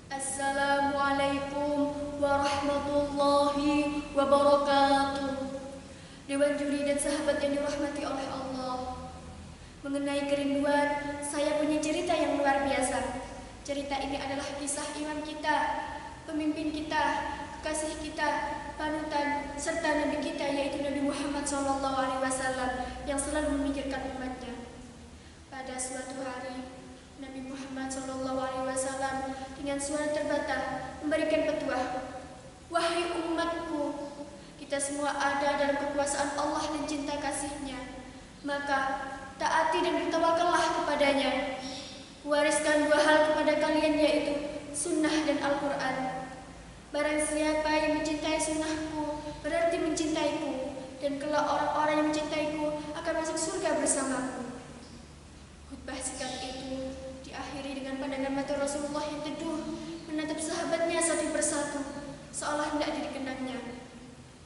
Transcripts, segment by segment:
Assalamualaikum warahmatullahi wabarakatuh. Dewan juri dan sahabat yang dirahmati oleh Allah, mengenai kerinduan, saya punya cerita yang luar biasa. Cerita ini adalah kisah imam kita, pemimpin kita, kekasih kita, panutan, serta Nabi kita, yaitu Nabi Muhammad SAW yang selalu memikirkan umatnya. Pada suatu hari, Nabi Muhammad SAW dengan suara terbata memberikan petuah, "Wahai umatku, kita semua ada dalam kekuasaan Allah dan cinta kasih-Nya, maka taati dan bertawakallah kepadanya. Wariskan dua hal kepada kalian, yaitu sunnah dan Al-Quran. Barang siapa yang mencintai sunnahku berarti mencintaiku, dan kelak orang-orang yang mencintaiku akan masuk surga bersamaku." Khutbah singkat itu diakhiri dengan pandangan mata Rasulullah yang teduh menatap sahabatnya satu persatu, seolah hendak dikenangnya.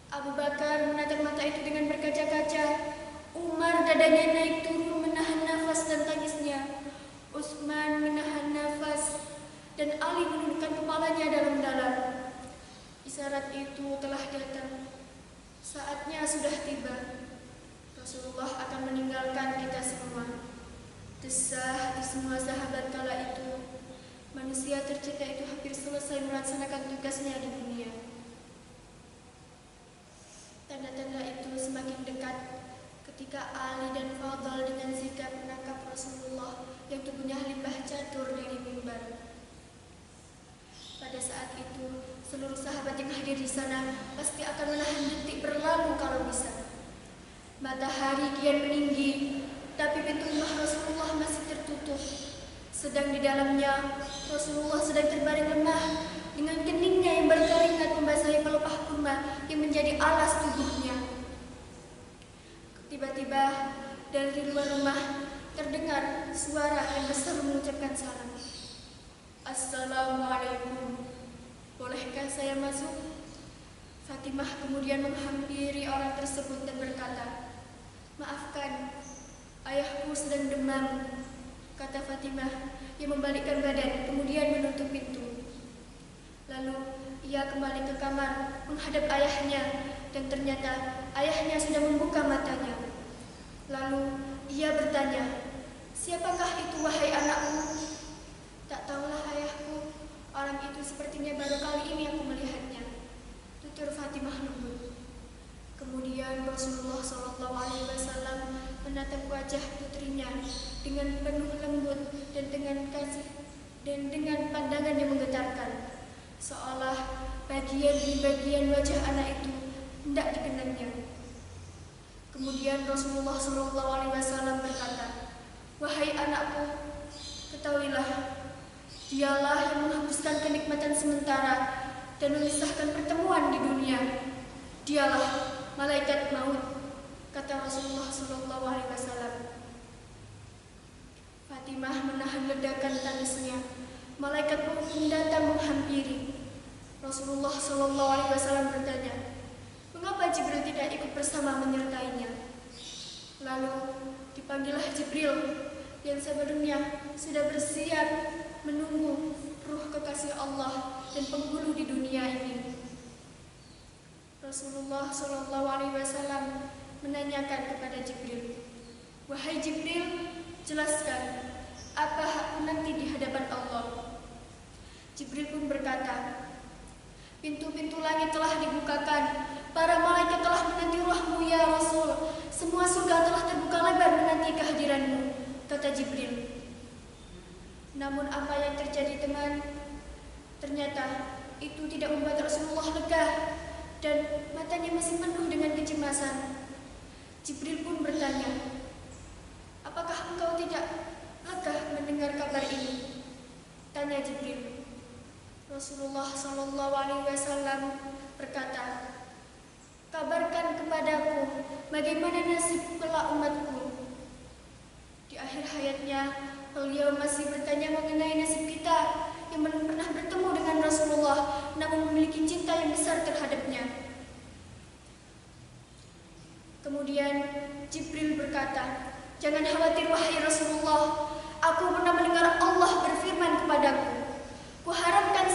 Abu Bakar menatap mata itu dengan berkaca-kaca. Umar dadanya naik turun menahan nafas dan tangisnya. Utsman menahan nafas, dan Ali menundukkan kepalanya dalam-dalam. Isyarat itu telah datang. Saatnya sudah tiba. Rasulullah akan meninggalkan kita semua. Desah di semua sahabat kala itu. Manusia tercipta itu hampir selesai melaksanakan tugasnya di dunia. Tanda-tanda itu semakin dekat ketika Ali dan Fadl dengan sigap menangkap Rasulullah yang tubuhnya limbah catur dari mimbar. Pada saat itu, seluruh sahabat yang hadir di sana pasti akan menahan detik berlalu kalau bisa. Matahari kian meninggi, tapi pintu rumah Rasulullah masih tertutup. Sedang di dalamnya, Rasulullah sedang terbaring lemah dengan keningnya yang berkeringat membasahi pelepah kurma yang menjadi alas tubuhnya. Tiba-tiba dari luar rumah terdengar suara yang besar mengucapkan salam. "Assalamualaikum, bolehkah saya masuk?" Fatimah kemudian menghampiri orang tersebut dan berkata, "Maafkan, ayahku sedang demam," kata Fatimah yang membalikkan badan kemudian menutup pintu. Lalu ia kembali ke kamar menghadap ayahnya, dan ternyata ayahnya sudah membuka matanya. Lalu ia bertanya, "Siapakah itu, wahai anakku?" "Tak tahulah ayahku, orang itu sepertinya baru kali ini aku melihatnya," tutur Fatimah lembut. Kemudian Rasulullah SAW menatap wajah putrinya dengan penuh lembut dan dengan kasih dan dengan pandangan yang menggetarkan, seolah bagian demi bagian wajah anak itu hendak dikenangnya. Kemudian Rasulullah SAW berkata, "Wahai anakku, ketahuilah, dialah yang menghapuskan kenikmatan sementara dan memisahkan pertemuan di dunia. Dialah malaikat maut," kata Rasulullah SAW. Fatimah menahan ledakan tangisnya. Malaikat maut pun datang menghampiri. Rasulullah SAW bertanya, "Mengapa Jibril tidak ikut bersama menyertainya?" Lalu dipanggillah Jibril yang sebelumnya sudah bersiap menunggu ruh kekasih Allah dan penghulu di dunia ini. Rasulullah SAW menanyakan kepada Jibril, "Wahai Jibril, jelaskan, apa hakku nanti di hadapan Allah?" Jibril pun berkata, "Pintu-pintu langit telah dibukakan, para malaikat telah menanti ruhmu ya Rasul, semua surga telah terbuka lebar menanti kehadiranmu," kata Jibril. Namun apa yang terjadi teman? Ternyata itu tidak membuat Rasulullah lega dan matanya masih penuh dengan kecemasan. Jibril pun bertanya, "Apakah engkau tidak lega mendengar kabar ini?" tanya Jibril. Rasulullah SAW berkata, "Kabarkan kepadaku bagaimana nasib kelak umatku." Di akhir hayatnya, beliau masih bertanya mengenai nasib kita yang belum pernah bertemu dengan Rasulullah, namun memiliki cinta yang besar terhadapnya. Kemudian Jibril berkata, "Jangan khawatir wahai Rasulullah, aku pernah mendengar Allah berfirman kepadaku, kuharapkan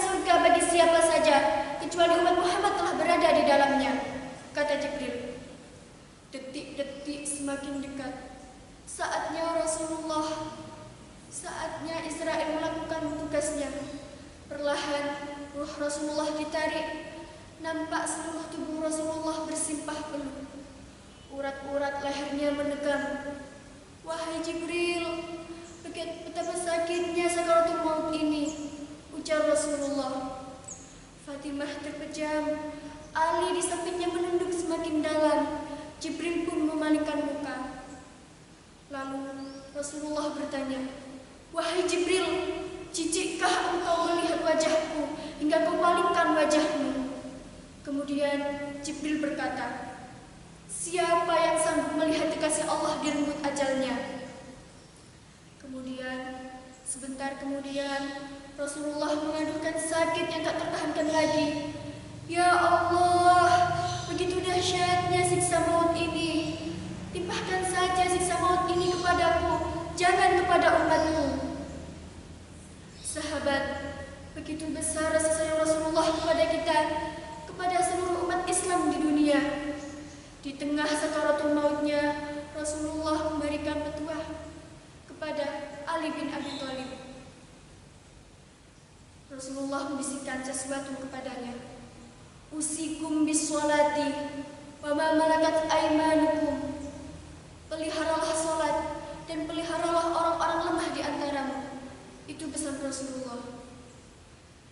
Israel melakukan tugasnya. Perlahan ruh Rasulullah ditarik. Nampak seluruh tubuh Rasulullah bersimpah peluh. Urat-urat lehernya menegang. "Wahai Jibril, betapa sakitnya sakaratul maut ini," ujar Rasulullah. Fatimah terpejam. Ali di sampingnya menunduk semakin dalam. Jibril pun memalingkan muka. Lalu Rasulullah bertanya, "Wahai Jibril, jijikkah engkau melihat wajahku hingga kau palingkan wajahmu?" Kemudian Jibril berkata, "Siapa yang sanggup melihat kekasih Allah direnggut ajalnya?" Kemudian, sebentar kemudian, Rasulullah mengadukan sakit yang tak tertahankan lagi. "Ya Allah, begitu dahsyatnya siksa maut ini. Timpahkan saja siksa maut ini kepadaku, jangan kepada umatku." Sahabat, begitu besar rasa sayang Rasulullah kepada kita, kepada seluruh umat Islam di dunia. Di tengah sakaratul mautnya, Rasulullah memberikan petuah kepada Ali bin Abi Thalib. Rasulullah membisikkan sesuatu kepadanya. "Usikum bis-sholati wa ma malakat aymanukum." Peliharalah sholat dan peliharalah orang-orang lemah di antaramu. Itu pesan Rasulullah.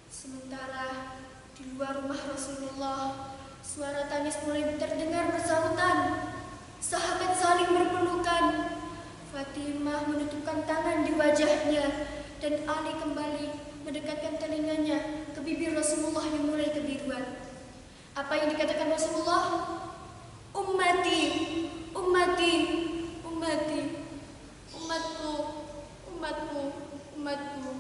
Sementara di luar rumah Rasulullah, suara tangis mulai terdengar bersahutan. Sahabat saling berpelukan. Fatimah menutupkan tangan di wajahnya dan Ali kembali mendekatkan telinganya ke bibir Rasulullah yang mulai kebiruan. Apa yang dikatakan Rasulullah? "Ummati, ummati, ummati, umatku, umatku, umatku."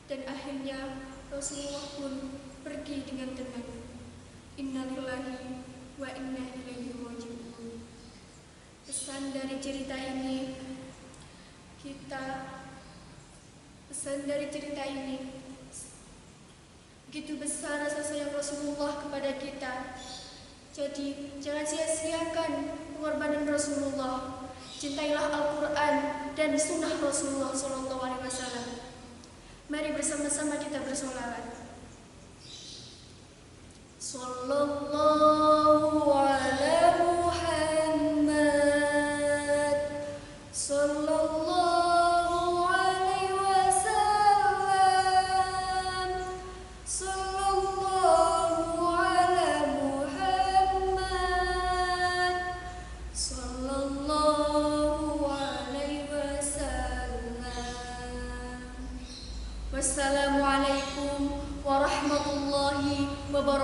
Dan akhirnya Rasulullah pun pergi dengan tenang. Innalillahi wa inna ilaihi raji'un. Pesan dari cerita ini, begitu besar rasa sayang Rasulullah kepada kita. Jadi jangan sia-siakan pengorbanan Rasulullah. Cintailah Al-Quran dan sunnah Rasulullah SAW. Mari bersama-sama kita bersolawat. Sallallahu ala Muhammad, sallallahu alaihi wasallam, sallallahu ala Muhammad, sallallahu alaihi wasallam. Wassalamualaikum warahmatullahi wabarakatuh.